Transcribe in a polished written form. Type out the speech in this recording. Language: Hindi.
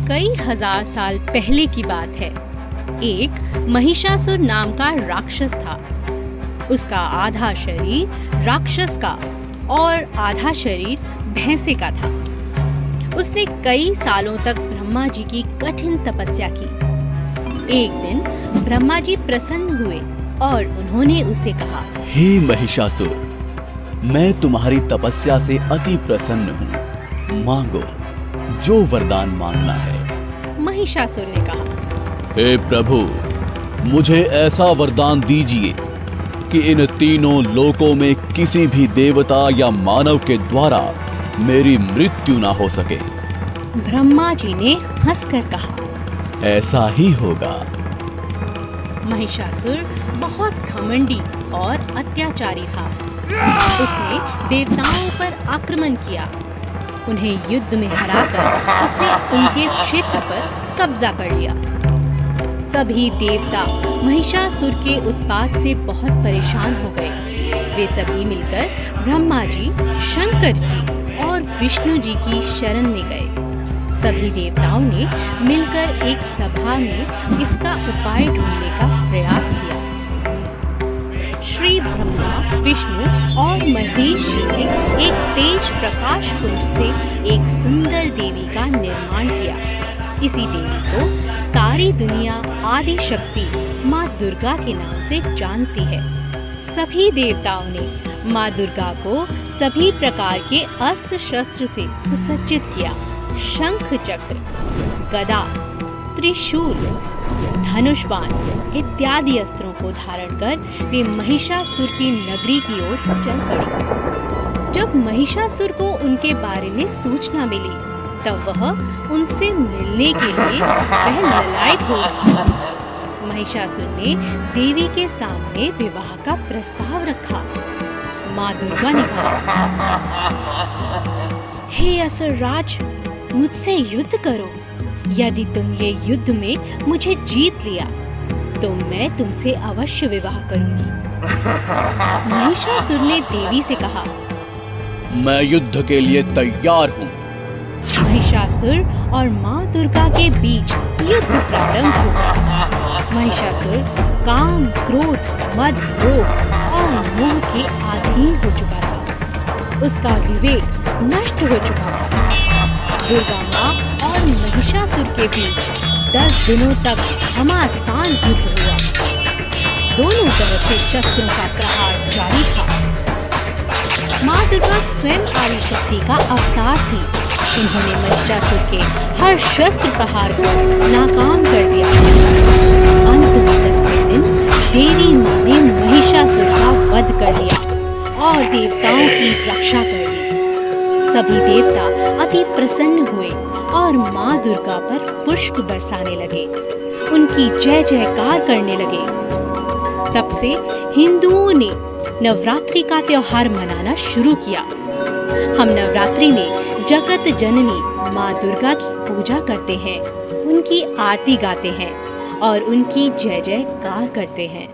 कई हजार साल पहले की बात है। एक महिषासुर नाम का राक्षस था। उसका आधा शरीर राक्षस का और आधा शरीर भैंसे का था। उसने कई सालों तक ब्रह्मा जी की कठिन तपस्या की। एक दिन ब्रह्मा जी प्रसन्न हुए और उन्होंने उसे कहा, हे महिषासुर, मैं तुम्हारी तपस्या से अति प्रसन्न हूँ। मांगो जो वरदान मांगना है। महिषासुर ने कहा, हे प्रभु, मुझे ऐसा वरदान दीजिए कि इन तीनों लोकों में किसी भी देवता या मानव के द्वारा मेरी मृत्यु ना हो सके। ब्रह्मा जी ने हंसकर कहा, ऐसा ही होगा। महिषासुर बहुत घमंडी और अत्याचारी था। उसने देवताओं पर आक्रमण किया। उन्हें युद्ध में हराकर उसने उनके क्षेत्र पर कब्जा कर लिया। सभी देवता महिषासुर के उत्पात से बहुत परेशान हो गए। वे सभी मिलकर ब्रह्मा जी, शंकर जी और विष्णु जी की शरण में गए। सभी देवताओं ने मिलकर एक सभा में इसका उपाय ढूंढने का प्रयास किया। श्री ब्रह्मा, विष्णु और महेश जी ने एक तेज प्रकाश पुंज से एक सुंदर देवी का निर्माण किया। इसी देवी को सारी दुनिया आदि शक्ति माँ दुर्गा के नाम से जानती है। सभी देवताओं ने माँ दुर्गा को सभी प्रकार के अस्त्र शस्त्र से सुसज्जित किया। शंख चक्र, गदा, त्रिशूल, धनुष बाण इत्यादि अस्त्रों को धारण कर वे महिषासुर की नगरी की ओर चल पड़ी। जब महिषासुर को उनके बारे में सूचना मिली, तब वह उनसे मिलने के लिए वह ललायत हो गया। महिषासुर ने देवी के सामने विवाह का प्रस्ताव रखा। माँ दुर्गा ने कहा, हे असुरराज, मुझसे युद्ध करो। यदि तुम ये युद्ध में मुझे जीत लिया तो मैं तुमसे अवश्य विवाह करूंगी। महिषासुर ने देवी से कहा, मैं युद्ध के लिए तैयार हूँ। महिषासुर और माँ दुर्गा के बीच युद्ध प्रारंभ हो गया। महिषासुर काम, क्रोध, मद, लोभ और मोह के अधीन हो चुका था। उसका विवेक नष्ट हो चुका था। दुर्गा माँ और महिषासुर के बीच 10 दिनों तक घमासान युद्ध हुआ। दोनों तरफ से शस्त्रों का प्रहार जारी था। माँ दुर्गा स्वयं आदि शक्ति का अवतार थी। उन्होंने महिषासुर के हर शस्त्र प्रहार को नाकाम कर दिया। अंत में 10वें दिन देवी माँ ने महिषासुर का वध कर दिया और देवताओं की रक्षा कर दी। सभी देवता अति प्रसन्न हुए और माँ दुर्गा पर पुष्प बरसाने लगे। उनकी जय जयकार करने लगे। तब से हिंदुओं ने नवरात्रि का त्योहार मनाना शुरू किया। हम नवरात्रि में जगत जननी माँ दुर्गा की पूजा करते हैं, उनकी आरती गाते हैं और उनकी जय जयकार करते हैं।